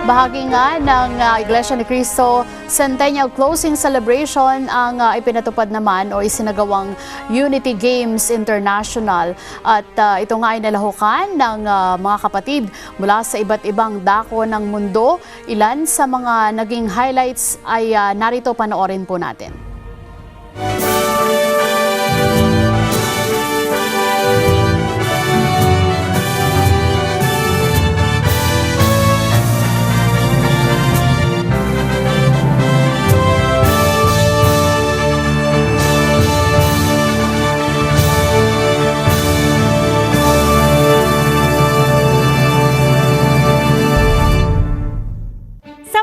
Bahagi nga ng Iglesia ni Cristo Centennial Closing Celebration ang ipinatupad naman o isinagawang Unity Games International. At ito nga ay nalahukan ng mga kapatid mula sa iba't ibang dako ng mundo. Ilan sa mga naging highlights ay narito, panoorin po natin.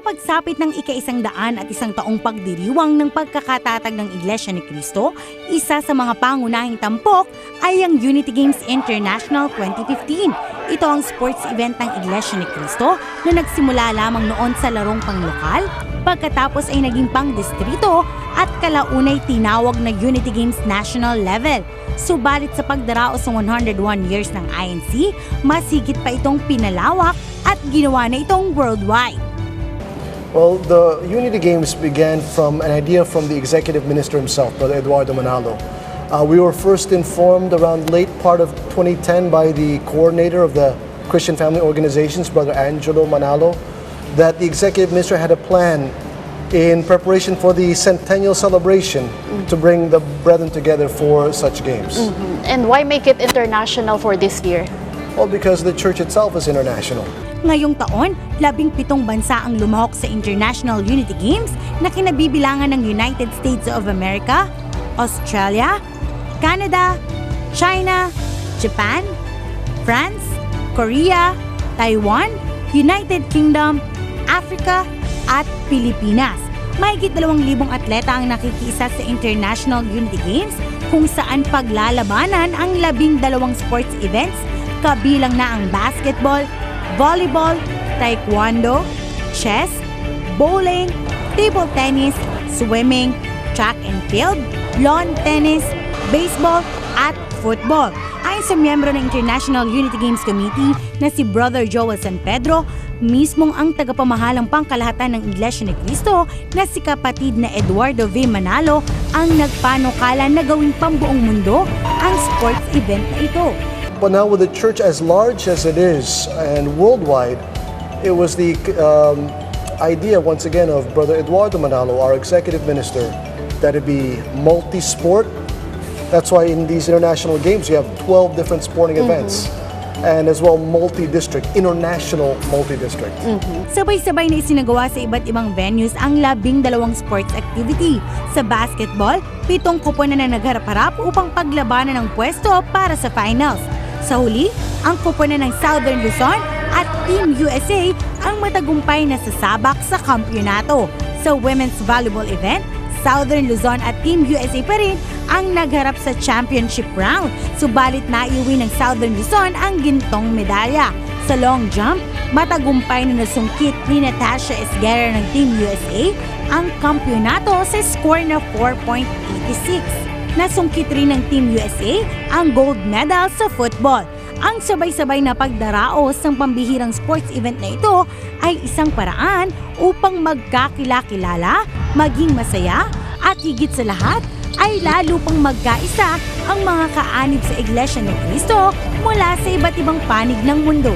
Pagsapit ng ika-100 at isang taong pagdiriwang ng pagkakatatag ng Iglesia ni Cristo, isa sa mga pangunahing tampok ay ang Unity Games International 2015. Ito ang sports event ng Iglesia ni Cristo na nagsimula lamang noon sa larong panglokal, pagkatapos ay naging pang-distrito at kalaunay tinawag na Unity Games National Level. Subalit sa pagdaraos ng 101 years ng INC, mas higit pa itong pinalawak at ginawa na itong worldwide. Well, the Unity Games began from an idea from the executive minister himself, Brother Eduardo Manalo. We were first informed around late part of 2010 by the coordinator of the Christian Family Organizations, Brother Angelo Manalo, that the executive minister had a plan in preparation for the centennial celebration to bring the brethren together for such games. And why make it international for this year? Well, because the church itself is international. Ngayong taon, 17 bansa ang lumahok sa International Unity Games na kinabibilangan ng United States of America, Australia, Canada, China, Japan, France, Korea, Taiwan, United Kingdom, Africa, at Pilipinas. Mahigit 2,000 atleta ang nakikiisa sa International Unity Games kung saan paglalabanan ang 12 sports events, kabilang na ang basketball, volleyball, taekwondo, chess, bowling, table tennis, swimming, track and field, lawn tennis, baseball, at football. Ayon sa miyembro ng International Unity Games Committee na si Brother Joel San Pedro, mismong ang tagapamahalang pangkalahatan ng Iglesia ni Cristo na si kapatid na Eduardo V. Manalo ang nagpanukala na gawing pambuong mundo ang sports event na ito. But now with the church as large as it is and worldwide, it was the idea once again of Brother Eduardo Manalo, our executive minister, that it be multi-sport. That's why in these international games you have 12 different sporting events. And as well multi-district, international multi-district. Sabay-sabay na isinagawa sa iba't ibang venues ang 12 sports activity. Sa basketball, 7 koponan na nagharap-harap upang paglabanan ng pwesto para sa finals. Sa huli, ang koponan ng Southern Luzon at Team USA ang matagumpay na sasabak sa kampyonato. Sa women's volleyball event, Southern Luzon at Team USA pa rin ang nagharap sa championship round. Subalit naiuwi ng Southern Luzon ang gintong medalya. Sa long jump, matagumpay na nasungkit ni Natasha Esguerra ng Team USA ang kampyonato sa score na 4.86. Nasungkit rin ng Team USA ang gold medal sa football. Ang sabay-sabay na pagdaraos ng pambihirang sports event na ito ay isang paraan upang magkakilala, maging masaya, at higit sa lahat ay lalo pang magkaisa ang mga kaanib sa Iglesia ni Cristo mula sa iba't ibang panig ng mundo.